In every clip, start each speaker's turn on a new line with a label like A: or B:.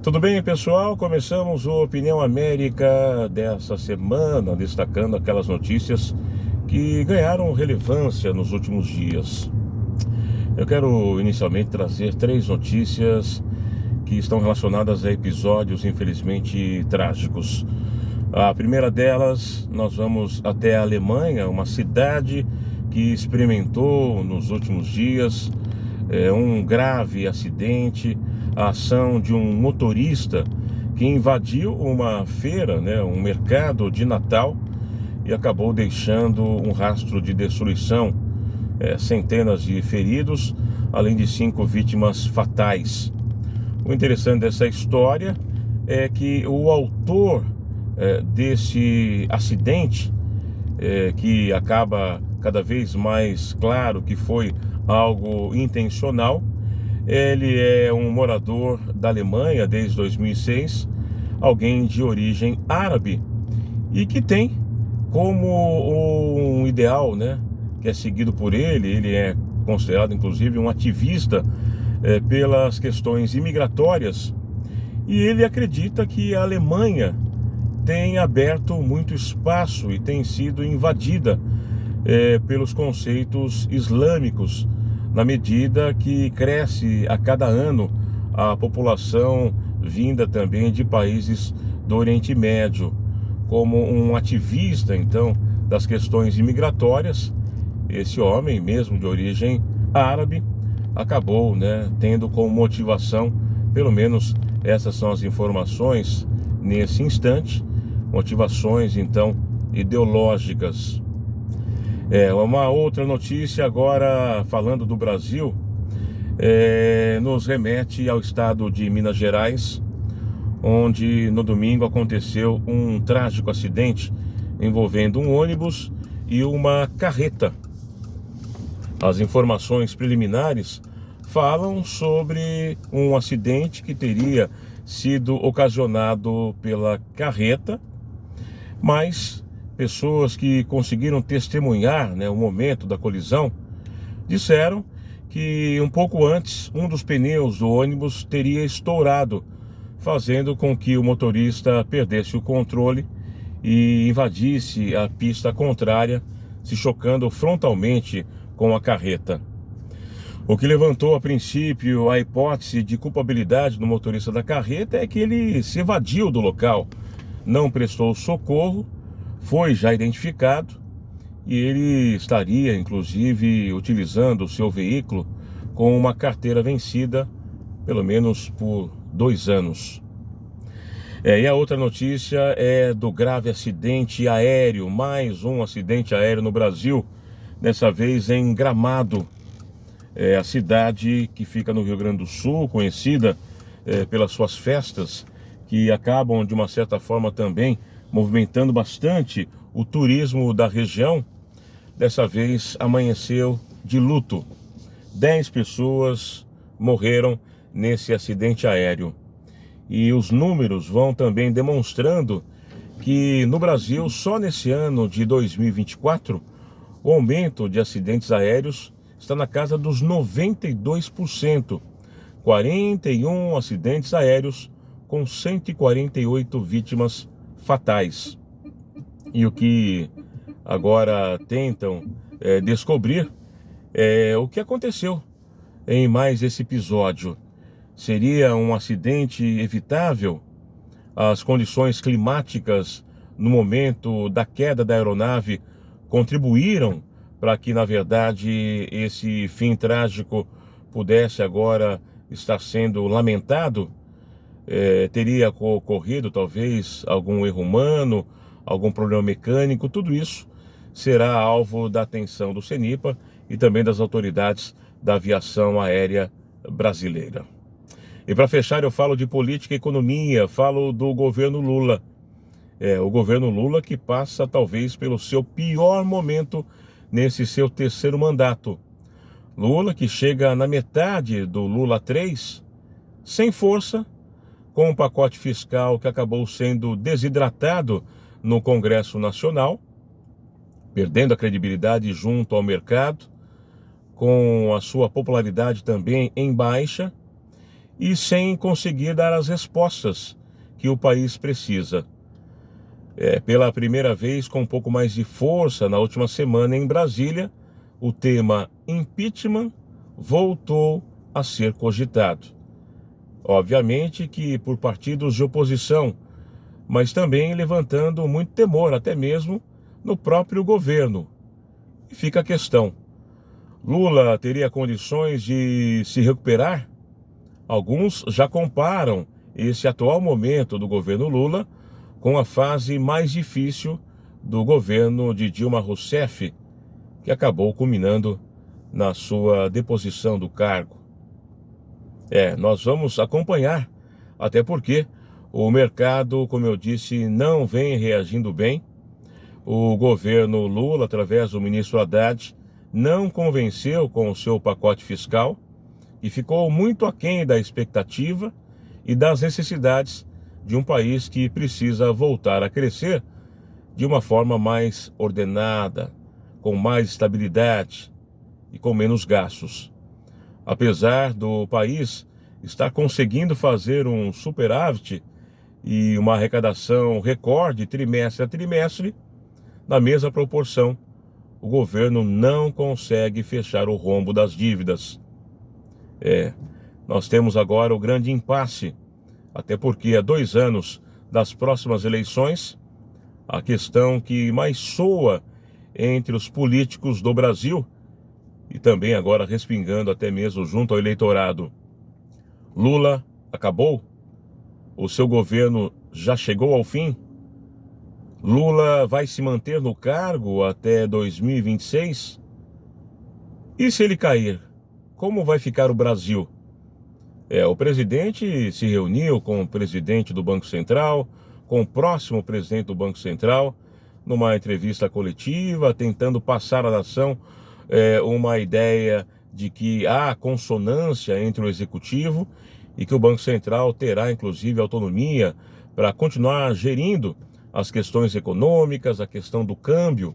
A: Tudo bem, pessoal? Começamos o Opinião América dessa semana, destacando aquelas notícias que ganharam relevância nos últimos dias. Eu quero inicialmente trazer 3 notícias que estão relacionadas a episódios infelizmente trágicos. A primeira delas, nós vamos até a Alemanha, uma cidade que experimentou nos últimos dias um grave acidente, a ação de um motorista que invadiu uma feira, um mercado de Natal, e acabou deixando um rastro de destruição, centenas de feridos, além de 5 vítimas fatais. O interessante dessa história é que o autor desse acidente, que acaba cada vez mais claro que foi algo intencional, ele é um morador da Alemanha desde 2006, alguém de origem árabe e que tem como um ideal, que é seguido por ele é considerado inclusive um ativista pelas questões imigratórias, e ele acredita que a Alemanha tem aberto muito espaço e tem sido invadida pelos conceitos islâmicos, na medida que cresce a cada ano a população vinda também de países do Oriente Médio. Como um ativista, então, das questões imigratórias, esse homem, mesmo de origem árabe, acabou, tendo como motivação, pelo menos essas são as informações nesse instante, motivações, então, ideológicas. Uma outra notícia agora, falando do Brasil, nos remete ao estado de Minas Gerais, onde no domingo aconteceu um trágico acidente envolvendo um ônibus e uma carreta. As informações preliminares falam sobre um acidente que teria sido ocasionado pela carreta, mas pessoas que conseguiram testemunhar o momento da colisão disseram que um pouco antes um dos pneus do ônibus teria estourado, fazendo com que o motorista perdesse o controle e invadisse a pista contrária, se chocando frontalmente com a carreta. O que levantou a princípio a hipótese de culpabilidade do motorista da carreta é que ele se evadiu do local, não prestou socorro, foi já identificado, e ele estaria inclusive utilizando o seu veículo com uma carteira vencida pelo menos por 2 anos. E a outra notícia é do grave acidente aéreo, mais um acidente aéreo no Brasil, dessa vez em Gramado, a cidade que fica no Rio Grande do Sul, conhecida pelas suas festas, que acabam de uma certa forma também movimentando bastante o turismo da região. Dessa vez amanheceu de luto. 10 pessoas morreram nesse acidente aéreo. E os números vão também demonstrando que no Brasil, só nesse ano de 2024, o aumento de acidentes aéreos está na casa dos 92%. 41 acidentes aéreos com 148 vítimas fatais. E o que agora tentam descobrir é o que aconteceu em mais esse episódio. Seria um acidente evitável? As condições climáticas no momento da queda da aeronave contribuíram para que, na verdade, esse fim trágico pudesse agora estar sendo lamentado? Teria ocorrido talvez algum erro humano, algum problema mecânico? Tudo isso será alvo da atenção do CENIPA e também das autoridades da aviação aérea brasileira. E para fechar, eu falo de política e economia, falo do governo Lula. O governo Lula que passa talvez pelo seu pior momento nesse seu 3º mandato. Lula que chega na metade do Lula 3, sem força, com um pacote fiscal que acabou sendo desidratado no Congresso Nacional, perdendo a credibilidade junto ao mercado, com a sua popularidade também em baixa, e sem conseguir dar as respostas que o país precisa. Pela primeira vez, com um pouco mais de força, na última semana em Brasília, o tema impeachment voltou a ser cogitado. Obviamente que por partidos de oposição, mas também levantando muito temor, até mesmo no próprio governo. E fica a questão: Lula teria condições de se recuperar? Alguns já comparam esse atual momento do governo Lula com a fase mais difícil do governo de Dilma Rousseff, que acabou culminando na sua deposição do cargo. Nós vamos acompanhar, até porque o mercado, como eu disse, não vem reagindo bem. O governo Lula, através do ministro Haddad, não convenceu com o seu pacote fiscal e ficou muito aquém da expectativa e das necessidades de um país que precisa voltar a crescer de uma forma mais ordenada, com mais estabilidade e com menos gastos. Apesar do país estar conseguindo fazer um superávit e uma arrecadação recorde trimestre a trimestre, na mesma proporção, o governo não consegue fechar o rombo das dívidas. Nós temos agora o grande impasse, até porque há 2 anos das próximas eleições, a questão que mais soa entre os políticos do Brasil, e também agora respingando até mesmo junto ao eleitorado: Lula acabou? O seu governo já chegou ao fim? Lula vai se manter no cargo até 2026? E se ele cair, como vai ficar o Brasil? O presidente se reuniu com o presidente do Banco Central, com o próximo presidente do Banco Central, numa entrevista coletiva, tentando passar à nação uma ideia de que há consonância entre o executivo e que o Banco Central terá, inclusive, autonomia para continuar gerindo as questões econômicas, a questão do câmbio.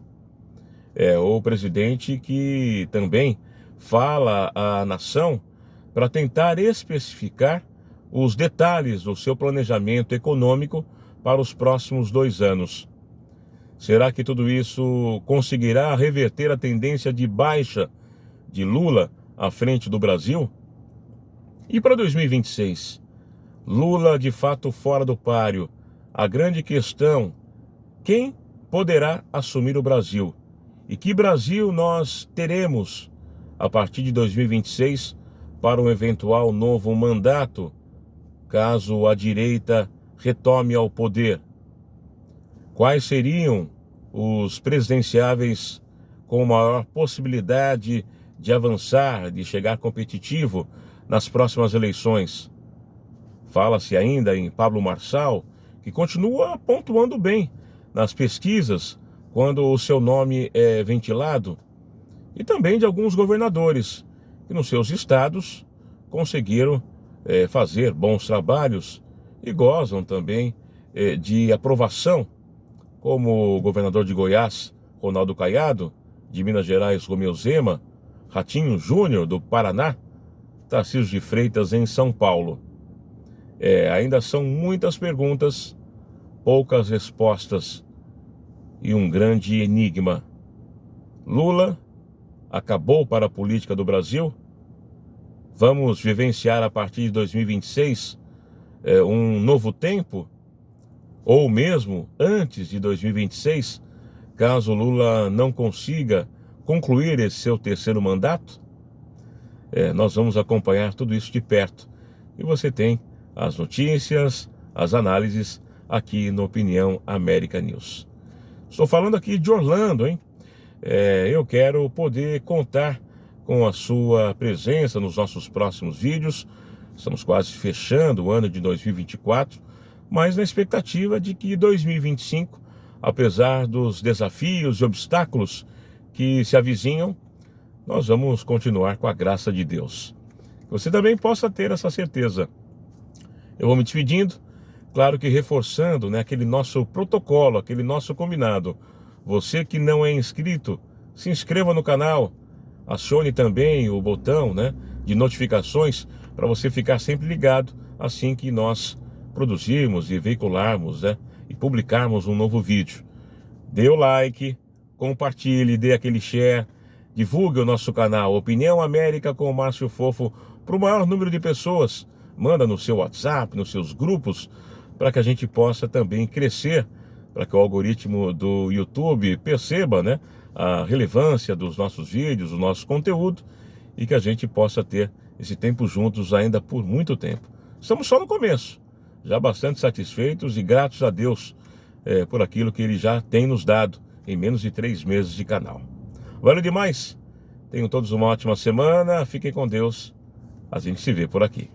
A: O presidente que também fala à nação para tentar especificar os detalhes do seu planejamento econômico para os próximos 2 anos. Será que tudo isso conseguirá reverter a tendência de baixa de Lula à frente do Brasil? E para 2026? Lula de fato fora do páreo. A grande questão: quem poderá assumir o Brasil? E que Brasil nós teremos a partir de 2026 para um eventual novo mandato, caso a direita retome ao poder? Quais seriam os presidenciáveis com maior possibilidade de avançar, de chegar competitivo nas próximas eleições? Fala-se ainda em Pablo Marçal, que continua pontuando bem nas pesquisas quando o seu nome é ventilado, e também de alguns governadores que nos seus estados conseguiram fazer bons trabalhos e gozam também de aprovação, como o governador de Goiás, Ronaldo Caiado, de Minas Gerais, Romeu Zema, Ratinho Júnior, do Paraná, Tarcísio de Freitas, em São Paulo. Ainda são muitas perguntas, poucas respostas e um grande enigma. Lula acabou para a política do Brasil? Vamos vivenciar a partir de 2026 um novo tempo? Ou mesmo antes de 2026, caso Lula não consiga concluir esse seu 3º mandato? Nós vamos acompanhar tudo isso de perto. E você tem as notícias, as análises aqui no Opinião América News. Estou falando aqui de Orlando, hein? Eu quero poder contar com a sua presença nos nossos próximos vídeos. Estamos quase fechando o ano de 2024, mas na expectativa de que 2025, apesar dos desafios e obstáculos que se avizinham, nós vamos continuar com a graça de Deus. Você também possa ter essa certeza. Eu vou me despedindo, claro que reforçando, aquele nosso protocolo, aquele nosso combinado. Você que não é inscrito, se inscreva no canal, acione também o botão de notificações para você ficar sempre ligado assim que nós produzirmos e veicularmos, né, e publicarmos um novo vídeo. Dê o like, compartilhe, dê aquele share, divulgue o nosso canal Opinião América com o Márcio Fofo para o maior número de pessoas. Manda no seu WhatsApp, nos seus grupos, para que a gente possa também crescer, para que o algoritmo do YouTube perceba, né, a relevância dos nossos vídeos, do nosso conteúdo, e que a gente possa ter esse tempo juntos ainda por muito tempo. Estamos só no começo, já bastante satisfeitos e gratos a Deus por aquilo que Ele já tem nos dado em menos de 3 meses de canal. Valeu demais! Tenham todos uma ótima semana, fiquem com Deus, a gente se vê por aqui.